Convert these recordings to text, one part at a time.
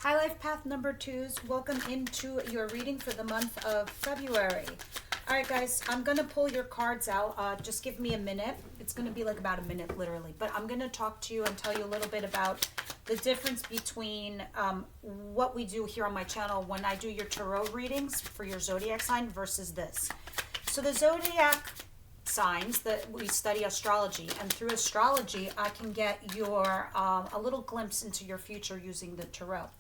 Hi, Life Path number twos. Welcome into your reading for the month of February. All right, guys, I'm going to pull your cards out. Just give me a minute. It's going to be like about a minute, literally. But I'm going to talk to you and tell you a little bit about the difference between what we do here on my channel when I do your tarot readings for your zodiac sign versus this. So the zodiac signs that we study astrology, and through astrology I can get your a little glimpse into your future using the tarot.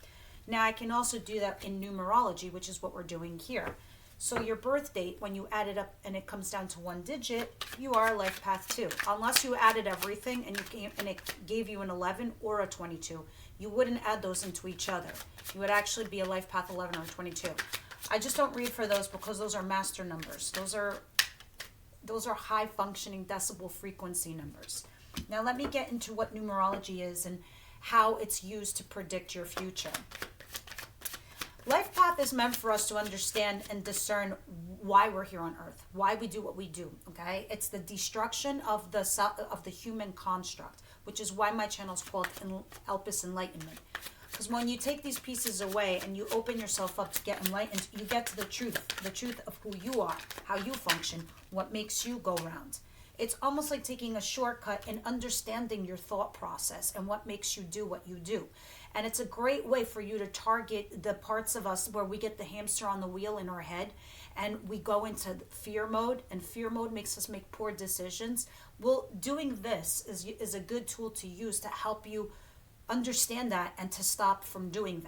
Now I can also do that in numerology, which is what we're doing here. So your birth date, when you add it up and it comes down to one digit, you are a life path 2. Unless you added everything and it gave you an 11 or a 22, you wouldn't add those into each other. You would actually be a life path 11 or 22. I just don't read for those because those are master numbers. Those are high functioning decibel frequency numbers. Now let me get into what numerology is and how it's used to predict your future. Life path is meant for us to understand and discern why we're here on earth, why we do what we do, okay? It's the destruction of the human construct, which is why my channel is called Elpis Enlightenment. Because when you take these pieces away and you open yourself up to get enlightened, you get to the truth of who you are, how you function, what makes you go round. It's almost like taking a shortcut and understanding your thought process and what makes you do what you do. And it's a great way for you to target the parts of us where we get the hamster on the wheel in our head and we go into fear mode, and fear mode makes us make poor decisions. Well, doing this is a good tool to use to help you understand that and to stop from doing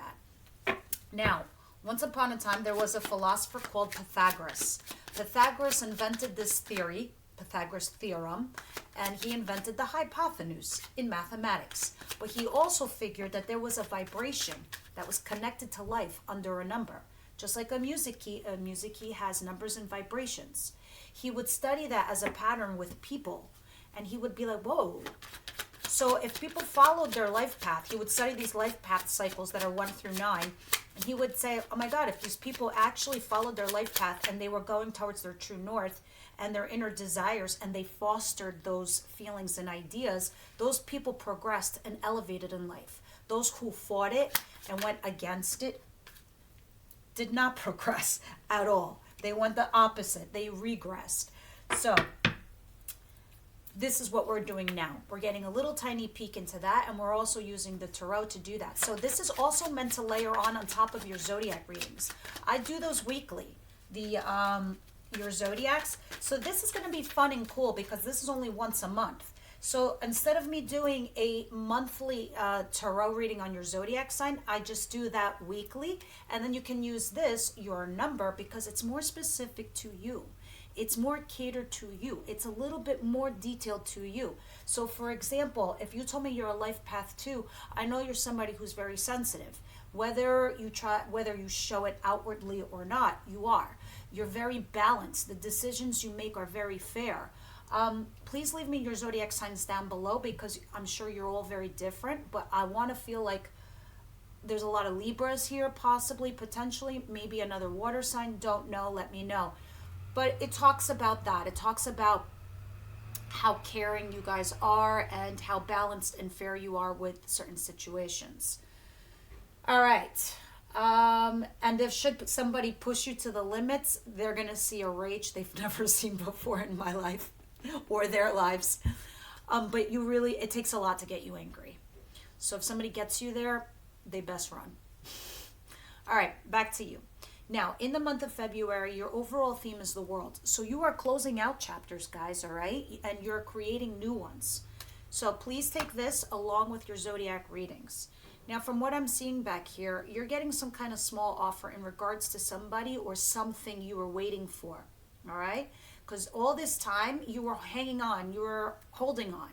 that. Now, once upon a time, there was a philosopher called Pythagoras. Pythagoras invented this theory, Pythagoras' theorem, and he invented the hypotenuse in mathematics. But he also figured that there was a vibration that was connected to life under a number. Just like a music key has numbers and vibrations. He would study that as a pattern with people, and he would be like, whoa. So if people followed their life path, he would study these life path cycles that are 1 through 9, and he would say, oh my God, if these people actually followed their life path and they were going towards their true north and their inner desires, and they fostered those feelings and ideas, those people progressed and elevated in life. Those who fought it and went against it did not progress at all. They went the opposite. They regressed. So this is what we're doing now. We're getting a little tiny peek into that, and we're also using the tarot to do that. So this is also meant to layer on top of your zodiac readings. I do those weekly, your zodiacs. So this is going to be fun and cool because this is only once a month. So instead of me doing a monthly tarot reading on your zodiac sign, I just do that weekly, and then you can use this, your number, because it's more specific to you. It's more catered to you. It's a little bit more detailed to you. So for example, if you told me you're a life path 2, I know you're somebody who's very sensitive. Whether you show it outwardly or not, you are. You're very balanced. The decisions you make are very fair. Please leave me your zodiac signs down below because I'm sure you're all very different, but I want to feel like there's a lot of Libras here, possibly, potentially, maybe another water sign, don't know, let me know. But it talks about that. It talks about how caring you guys are and how balanced and fair you are with certain situations. All right. And if should somebody push you to the limits, they're going to see a rage they've never seen before in my life or their lives. But it takes a lot to get you angry. So if somebody gets you there, they best run. All right, back to you. Now, in the month of February, your overall theme is the world. So you are closing out chapters, guys, all right? And you're creating new ones. So please take this along with your zodiac readings. Now, from what I'm seeing back here, you're getting some kind of small offer in regards to somebody or something you were waiting for, all right? Because all this time, you were hanging on, you were holding on.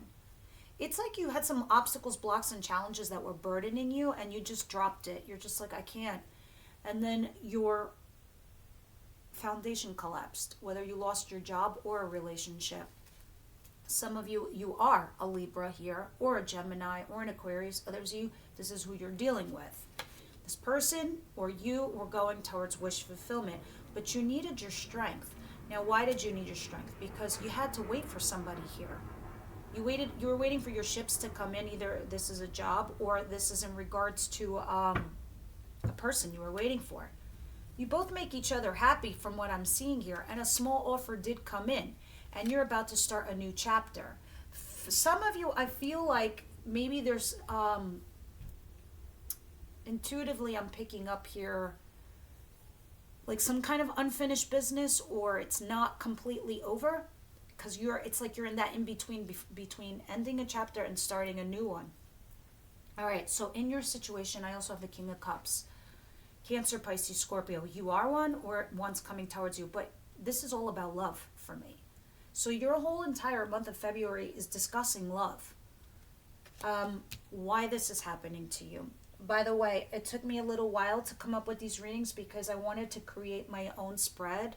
It's like you had some obstacles, blocks, and challenges that were burdening you, and you just dropped it. You're just like, I can't. And then your foundation collapsed, whether you lost your job or a relationship. Some of you are a Libra here, or a Gemini, or an Aquarius. Others of you, this is who you're dealing with. This person or you were going towards wish fulfillment, but you needed your strength. Now, why did you need your strength? Because you had to wait for somebody here. You were waiting for your ships to come in. Either this is a job or this is in regards to person you were waiting for. You both make each other happy from what I'm seeing here, and a small offer did come in, and you're about to start a new chapter. For some of you, I feel like maybe there's, intuitively I'm picking up here, like some kind of unfinished business, or it's not completely over, because it's like you're in that in-between, between ending a chapter and starting a new one. All right, so in your situation, I also have the King of Cups. Cancer, Pisces, Scorpio. You are one, or one's coming towards you, but this is all about love for me. So your whole entire month of February is discussing love. Why this is happening to you. By the way, it took me a little while to come up with these readings because I wanted to create my own spread.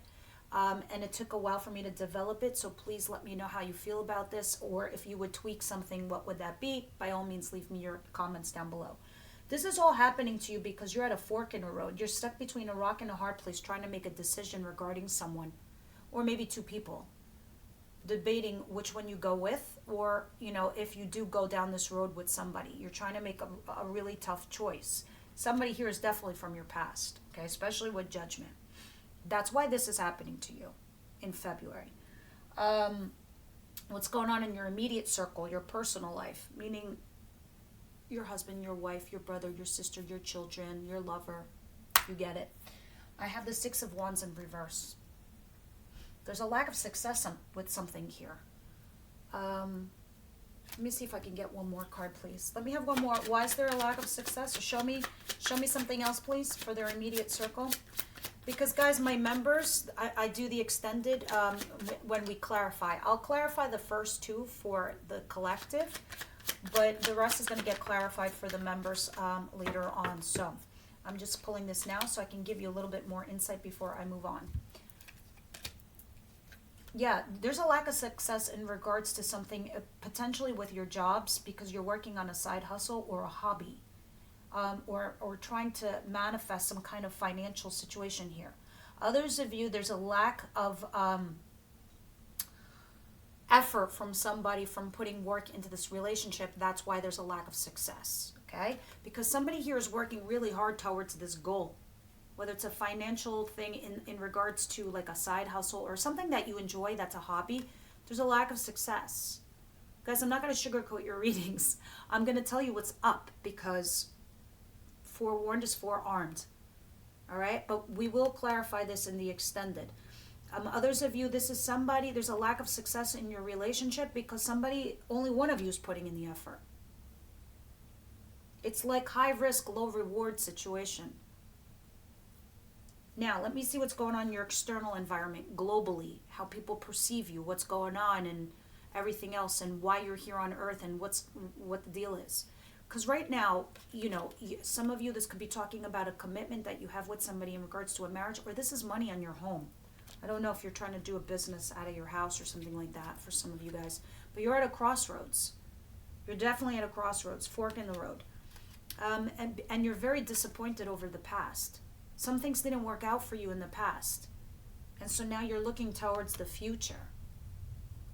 And it took a while for me to develop it. So please let me know how you feel about this, or if you would tweak something, what would that be? By all means, leave me your comments down below. This is all happening to you because you're at a fork in the road. You're stuck between a rock and a hard place trying to make a decision regarding someone, or maybe two people, debating which one you go with, or, if you do go down this road with somebody. You're trying to make a really tough choice. Somebody here is definitely from your past, okay, especially with Judgment. That's why this is happening to you in February. What's going on in your immediate circle, your personal life, meaning your husband, your wife, your brother, your sister, your children, your lover. You get it. I have the Six of Wands in reverse. There's a lack of success with something here. Let me see if I can get one more card, please. Let me have one more. Why is there a lack of success? Show me something else, please, for their immediate circle. Because, guys, my members, I do the extended when we clarify. I'll clarify the first two for the collective, but the rest is going to get clarified for the members later on. So I'm just pulling this now so I can give you a little bit more insight before I move on. Yeah, there's a lack of success in regards to something potentially with your jobs, because you're working on a side hustle or a hobby. Or trying to manifest some kind of financial situation here. Others of you, there's a lack of effort from somebody from putting work into this relationship. That's why there's a lack of success, okay? Because somebody here is working really hard towards this goal, whether it's a financial thing in regards to like a side hustle or something that you enjoy that's a hobby. There's a lack of success. Guys, I'm not going to sugarcoat your readings. I'm going to tell you what's up, because forewarned is forearmed. All right, but we will clarify this in the extended. Others of you, this is somebody, there's a lack of success in your relationship because only one of you is putting in the effort. It's like high risk, low reward situation. Now, let me see what's going on in your external environment globally, how people perceive you, what's going on and everything else, and why you're here on earth and what the deal is. Because right now, some of you, this could be talking about a commitment that you have with somebody in regards to a marriage, or this is money on your home. I don't know if you're trying to do a business out of your house or something like that for some of you guys, but you're at a crossroads. You're definitely at a crossroads, fork in the road. And you're very disappointed over the past. Some things didn't work out for you in the past. And so now you're looking towards the future.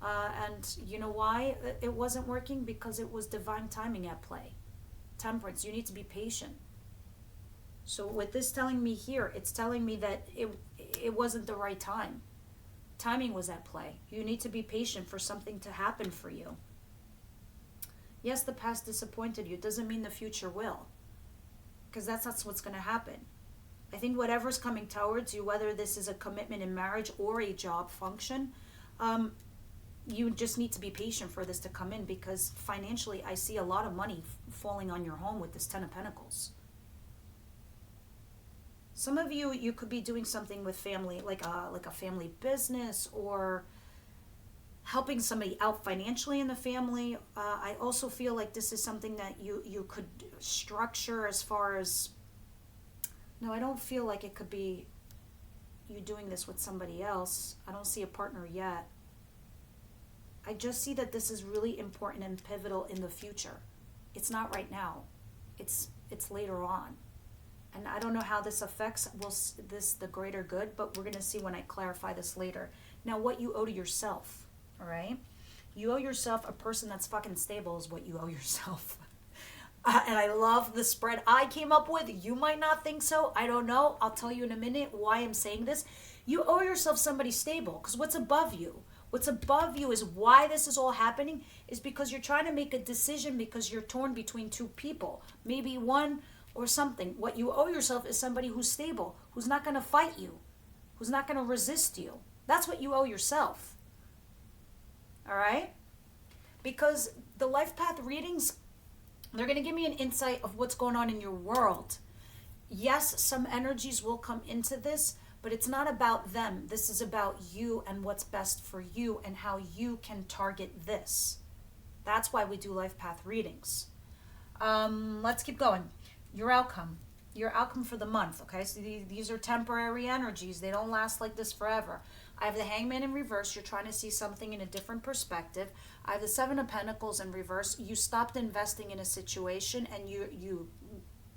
And you know why it wasn't working? Because it was divine timing at play. Temperance, you need to be patient. So with this telling me here, it's telling me that it wasn't the right time. Timing was at play. You need to be patient for something to happen for you. Yes, the past disappointed you. It doesn't mean the future will. Because that's what's going to happen. I think whatever's coming towards you, whether this is a commitment in marriage or a job function, you just need to be patient for this to come in, because financially I see a lot of money falling on your home with this Ten of Pentacles. Some of you could be doing something with family, like a family business, or helping somebody out financially in the family. I also feel like this is something that you could structure as far as, no, I don't feel like it could be you doing this with somebody else. I don't see a partner yet. I just see that this is really important and pivotal in the future. It's not right now. It's later on. And I don't know how this affects the greater good, but we're going to see when I clarify this later. Now, what you owe to yourself, all right? You owe yourself a person that's fucking stable is what you owe yourself. And I love the spread I came up with. You might not think so. I don't know. I'll tell you in a minute why I'm saying this. You owe yourself somebody stable, because what's above you? What's above you is why this is all happening is because you're trying to make a decision because you're torn between two people, maybe one or something. What you owe yourself is somebody who's stable, who's not going to fight you, who's not going to resist you. That's what you owe yourself. All right? Because the life path readings, they're going to give me an insight of what's going on in your world. Yes, some energies will come into this, but it's not about them. This is about you and what's best for you and how you can target this. That's why we do life path readings. Let's keep going. Your outcome for the month, okay? So these are temporary energies. They don't last like this forever. I have the Hangman in reverse. You're trying to see something in a different perspective. I have the Seven of Pentacles in reverse. You stopped investing in a situation and you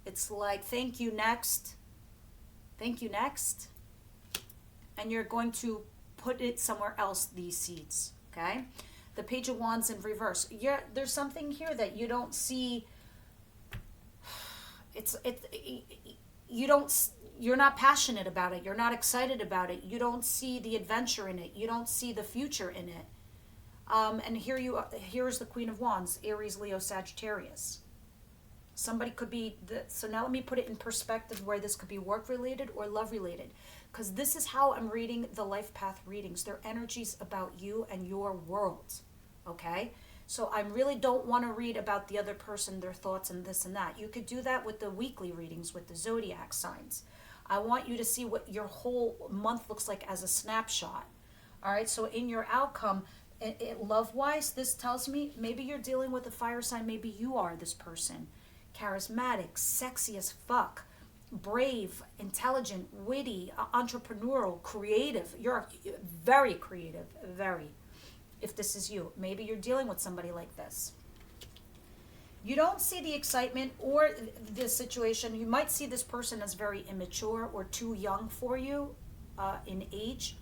it's like, thank you, next. Thank you, next. And you're going to put it somewhere else, these seeds, okay? The Page of Wands in reverse. There's something here that you don't see. You're not passionate about it. You're not excited about it. You don't see the adventure in it. You don't see the future in it. And here's the Queen of Wands, Aries, Leo, Sagittarius. Somebody could be, so now let me put it in perspective where this could be work-related or love-related. Because this is how I'm reading the life path readings. They're energies about you and your world, okay? So I really don't want to read about the other person, their thoughts and this and that. You could do that with the weekly readings, with the zodiac signs. I want you to see what your whole month looks like as a snapshot, all right? So in your outcome, love-wise, this tells me maybe you're dealing with a fire sign. Maybe you are this person. Charismatic, sexy as fuck, brave, intelligent, witty, entrepreneurial, creative. You're very creative, very. If this is you, maybe you're dealing with somebody like this. You don't see the excitement or the situation. You might see this person as very immature or too young for you in age,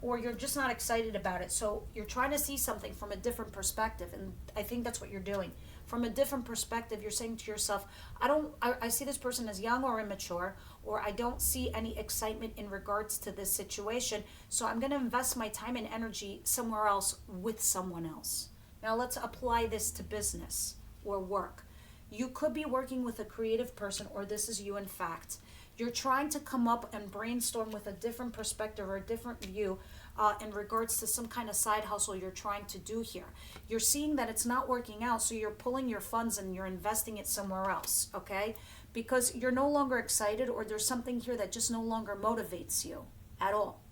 or you're just not excited about it. So you're trying to see something from a different perspective, and I think that's what you're doing. From a different perspective, you're saying to yourself, I see this person as young or immature, or I don't see any excitement in regards to this situation, so I'm going to invest my time and energy somewhere else with someone else. Now let's apply this to business or work. You could be working with a creative person, or this is you in fact. You're trying to come up and brainstorm with a different perspective or a different view in regards to some kind of side hustle you're trying to do here. You're seeing that it's not working out, so you're pulling your funds and you're investing it somewhere else, okay? Because you're no longer excited, or there's something here that just no longer motivates you at all.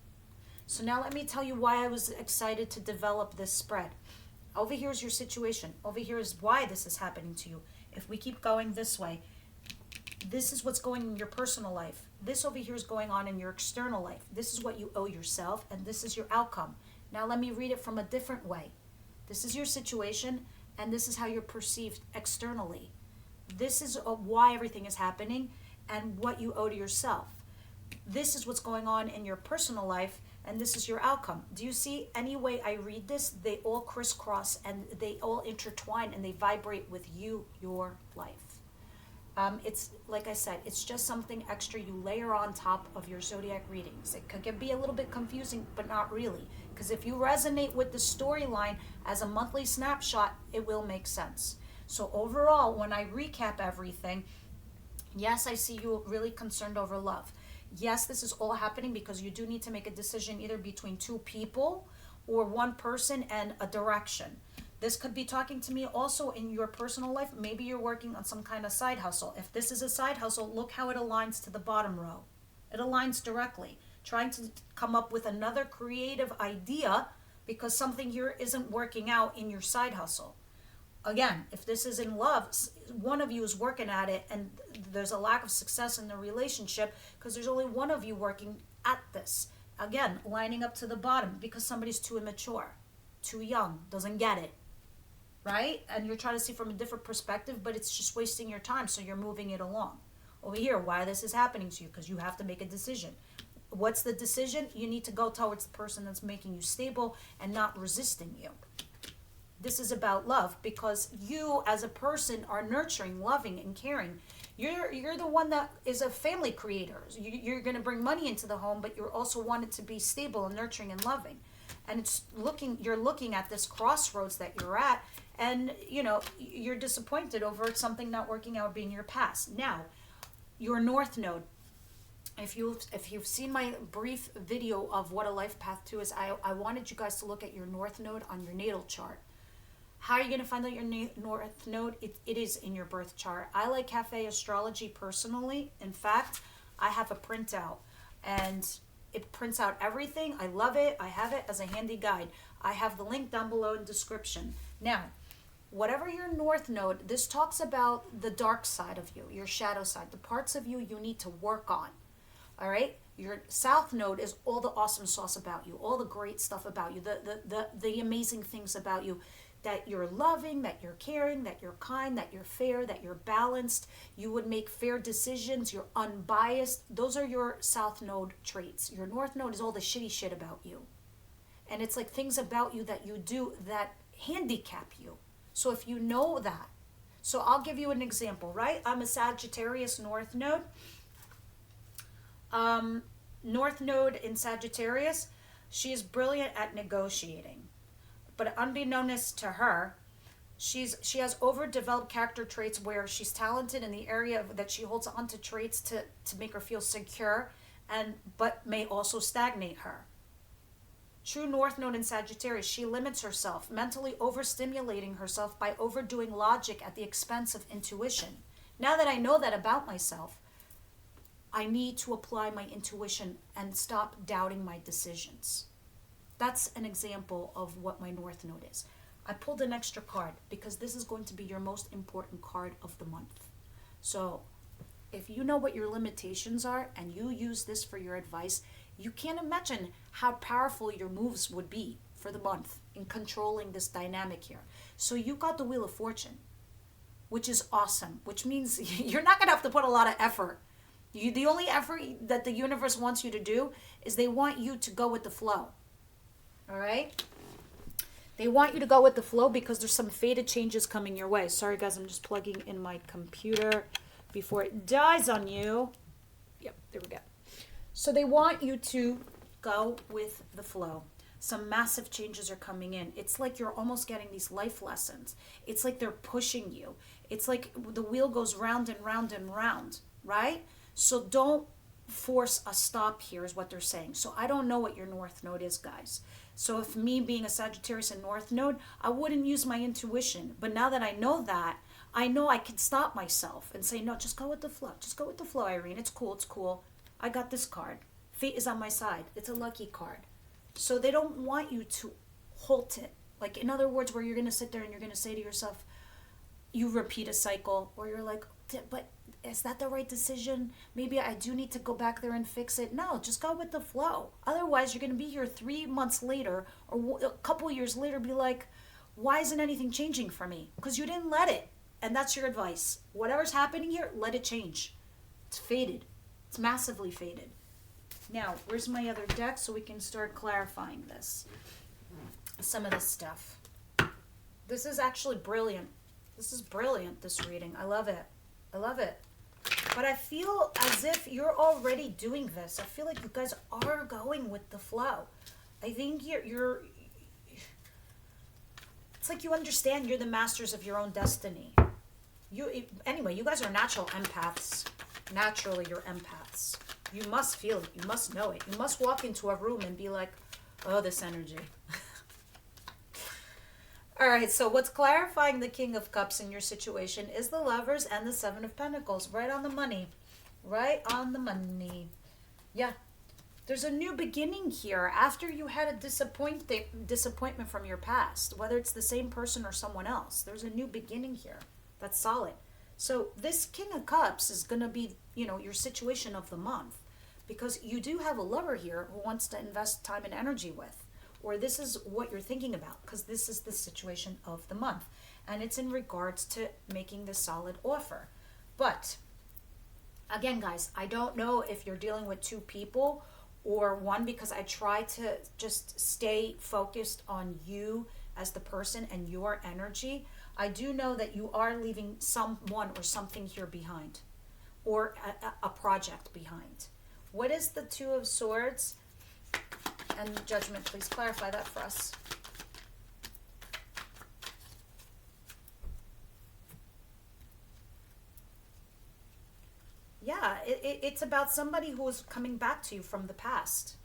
So now let me tell you why I was excited to develop this spread. Over here is your situation. Over here is why this is happening to you. If we keep going this way, this is what's going in your personal life. This over here is going on in your external life. This is what you owe yourself, and this is your outcome. Now let me read it from a different way. This is your situation, and this is how you're perceived externally. This is why everything is happening and what you owe to yourself. This is what's going on in your personal life, and this is your outcome. Do you see any way I read this? They all crisscross, and they all intertwine, and they vibrate with you, your life. It's like I said, it's just something extra you layer on top of your zodiac readings. It could be a little bit confusing, but not really. Because if you resonate with the storyline as a monthly snapshot, it will make sense. So overall, when I recap everything, yes, I see you really concerned over love. Yes, this is all happening because you do need to make a decision either between two people or one person and a direction. This could be talking to me also in your personal life. Maybe you're working on some kind of side hustle. If this is a side hustle, look how it aligns to the bottom row. It aligns directly. Trying to come up with another creative idea because something here isn't working out in your side hustle. Again, if this is in love, one of you is working at it and there's a lack of success in the relationship because there's only one of you working at this. Again, lining up to the bottom because somebody's too immature, too young, doesn't get it. Right? And you're trying to see from a different perspective, but it's just wasting your time, so you're moving it along. Over here, why this is happening to you, because you have to make a decision. What's the decision? You need to go towards the person that's making you stable and not resisting you. this is about love, because you as a person are nurturing, loving, and caring. You're the one that is a family creator. You're going to bring money into the home, but you also want it to be stable and nurturing and loving. And you're looking at this crossroads that you're at, and you're disappointed over something not working out being your past. Now, your North Node. If you've seen my brief video of what a life path to is, I wanted you guys to look at your North Node on your natal chart. How are you going to find out your North Node? It is in your birth chart. I like Cafe Astrology personally. In fact, I have a printout, and it prints out everything. I love it. I have it as a handy guide. I have the link down below in the description. Now, whatever your North Node, this talks about the dark side of you, your shadow side, the parts of you need to work on. All right? Your South Node is all the awesome sauce about you, all the great stuff about you, the amazing things about you, that you're loving, that you're caring, that you're kind, that you're fair, that you're balanced, you would make fair decisions, you're unbiased. Those are your South Node traits. Your North Node is all the shitty shit about you. And it's like things about you that you do that handicap you. So if you know that, so I'll give you an example, right? I'm a Sagittarius North Node. North Node in Sagittarius, she is brilliant at negotiating. But unbeknownst to her, she has overdeveloped character traits where she's talented in the area that she holds on to traits to make her feel secure, but may also stagnate her. True North Node in Sagittarius, she limits herself, mentally overstimulating herself by overdoing logic at the expense of intuition. Now that I know that about myself, I need to apply my intuition and stop doubting my decisions. That's an example of what my North Node is. I pulled an extra card because this is going to be your most important card of the month. So if you know what your limitations are and you use this for your advice, you can't imagine how powerful your moves would be for the month in controlling this dynamic here. So you got the Wheel of Fortune, which is awesome, which means you're not going to have to put a lot of effort. The only effort that the universe wants you to do is they want you to go with the flow. All right? They want you to go with the flow because there's some fated changes coming your way. Sorry, guys, I'm just plugging in my computer before it dies on you. Yep, there we go. So they want you to go with the flow. Some massive changes are coming in. It's like you're almost getting these life lessons. It's like they're pushing you. It's like the wheel goes round and round and round, right? So don't force a stop here is what they're saying. So I don't know what your North Node is, guys. So if me being a Sagittarius and North Node, I wouldn't use my intuition. But now that I know that, I know I can stop myself and say, no, just go with the flow. Just go with the flow, Irene. It's cool. It's cool. I got this card. Fate is on my side. It's a lucky card. So they don't want you to halt it. Like, in other words, where you're going to sit there and you're going to say to yourself, you repeat a cycle, or you're like, but is that the right decision? Maybe I do need to go back there and fix it. No, just go with the flow. Otherwise, you're going to be here 3 months later or a couple years later, be like, why isn't anything changing for me? Because you didn't let it. And that's your advice. Whatever's happening here, let it change. It's faded. It's massively faded. Now, where's my other deck so we can start clarifying this? Some of this stuff. This is actually brilliant. This is brilliant, this reading. I love it. I love it. But I feel as if you're already doing this. I feel like you guys are going with the flow. I think you're it's like you understand you're the masters of your own destiny. Anyway, you guys are natural empaths. Naturally, you're empaths. You must feel it. You must know it. You must walk into a room and be like, oh, this energy. All right, so what's clarifying the King of Cups in your situation is the Lovers and the Seven of Pentacles. Right on the money. Right on the money. Yeah. There's a new beginning here after you had a disappointment from your past, whether it's the same person or someone else. There's a new beginning here. That's solid. So this King of Cups is going to be, your situation of the month, because you do have a lover here who wants to invest time and energy with. Or this is what you're thinking about, because this is the situation of the month. And it's in regards to making this solid offer. But, again, guys, I don't know if you're dealing with two people or one, because I try to just stay focused on you as the person and your energy, I do know that you are leaving someone or something here behind, or a project behind. What is the Two of Swords and Judgment? Please clarify that for us. Yeah, it's about somebody who is coming back to you from the past,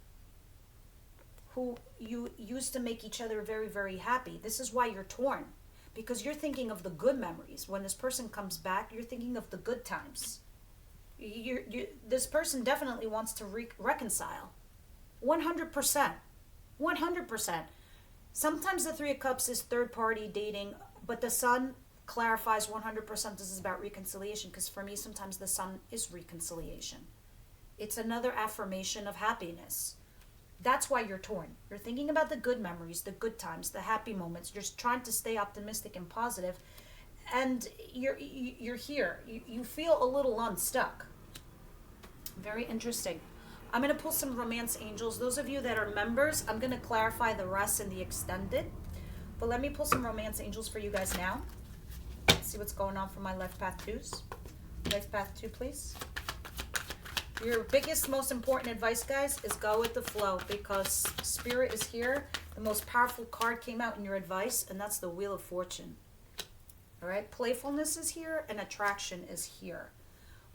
who you used to make each other very, very happy. This is why you're torn, because you're thinking of the good memories. When this person comes back, you're thinking of the good times. This person definitely wants to reconcile. 100%. 100%. Sometimes the Three of Cups is third party dating, but the Sun clarifies 100% this is about reconciliation, because for me, sometimes the Sun is reconciliation. It's another affirmation of happiness. That's why you're torn. You're thinking about the good memories, the good times, the happy moments. You're trying to stay optimistic and positive, and you're here. You feel a little unstuck. Very interesting. I'm going to pull some romance angels. Those of you that are members, I'm going to clarify the rest in the extended. But let me pull some romance angels for you guys now. Let's see what's going on for my Life Path 2s. Life Path 2, please. Your biggest, most important advice, guys, is go with the flow, because Spirit is here. The most powerful card came out in your advice, and that's the Wheel of Fortune. All right? Playfulness is here, and attraction is here.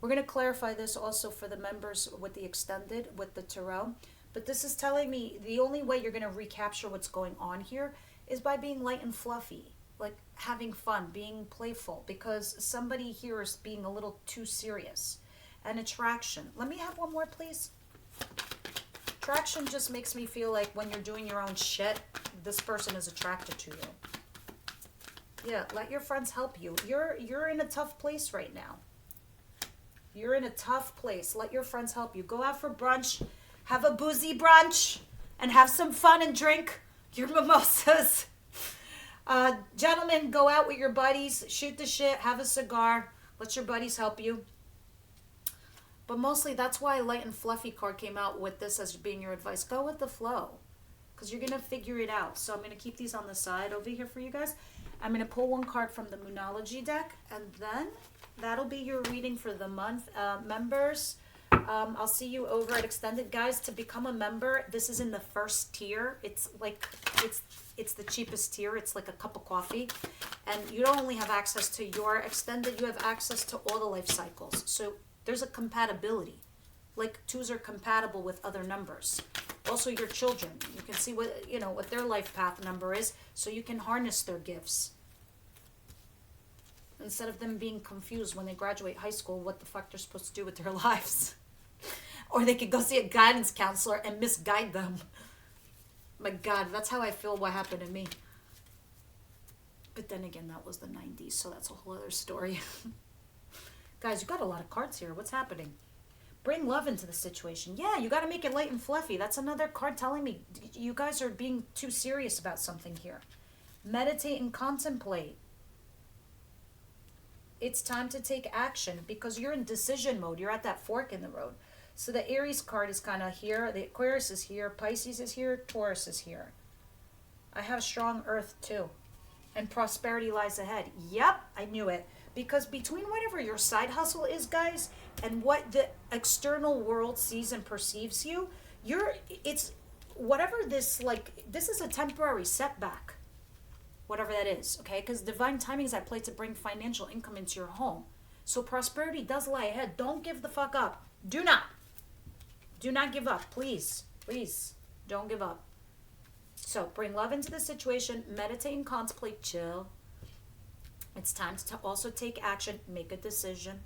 We're going to clarify this also for the members with the extended, with the tarot. But this is telling me the only way you're going to recapture what's going on here is by being light and fluffy, like having fun, being playful, because somebody here is being a little too serious. And attraction. Let me have one more, please. Attraction just makes me feel like when you're doing your own shit, this person is attracted to you. Yeah, let your friends help you. You're in a tough place right now. You're in a tough place. Let your friends help you. Go out for brunch. Have a boozy brunch. And have some fun and drink your mimosas. Gentlemen, go out with your buddies. Shoot the shit. Have a cigar. Let your buddies help you. But mostly, that's why Light and Fluffy card came out with this as being your advice. Go with the flow, because you're going to figure it out. So I'm going to keep these on the side over here for you guys. I'm going to pull one card from the Moonology deck, and then that'll be your reading for the month. Members, I'll see you over at Extended. Guys, to become a member, this is in the first tier. It's like, it's the cheapest tier. It's like a cup of coffee. And you don't only have access to your Extended, you have access to all the life cycles. So there's a compatibility. Like 2s are compatible with other numbers. Also your children. You can see what their life path number is, so you can harness their gifts. Instead of them being confused when they graduate high school what the fuck they're supposed to do with their lives. Or they could go see a guidance counselor and misguide them. My God, that's how I feel what happened to me. But then again, that was the 90s, so that's a whole other story. Guys, you got a lot of cards here. What's happening? Bring love into the situation. Yeah, you got to make it light and fluffy. That's another card telling me you guys are being too serious about something here. Meditate and contemplate. It's time to take action, because you're in decision mode. You're at that fork in the road. So the Aries card is kind of here. The Aquarius is here. Pisces is here. Taurus is here. I have strong earth too. And prosperity lies ahead. Yep, I knew it. Because between whatever your side hustle is, guys, and what the external world sees and perceives you, it's whatever this is a temporary setback. Whatever that is, okay? Because divine timing is at play to bring financial income into your home. So prosperity does lie ahead. Don't give the fuck up. Do not give up. Please, please, don't give up. So bring love into the situation. Meditate and contemplate. Chill. It's time to also take action, make a decision,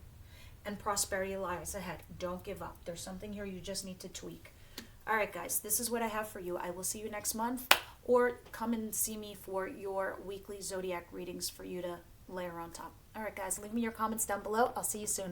and prosperity lies ahead. Don't give up. There's something here you just need to tweak. All right, guys, this is what I have for you. I will see you next month, or come and see me for your weekly zodiac readings for you to layer on top. All right, guys, leave me your comments down below. I'll see you soon.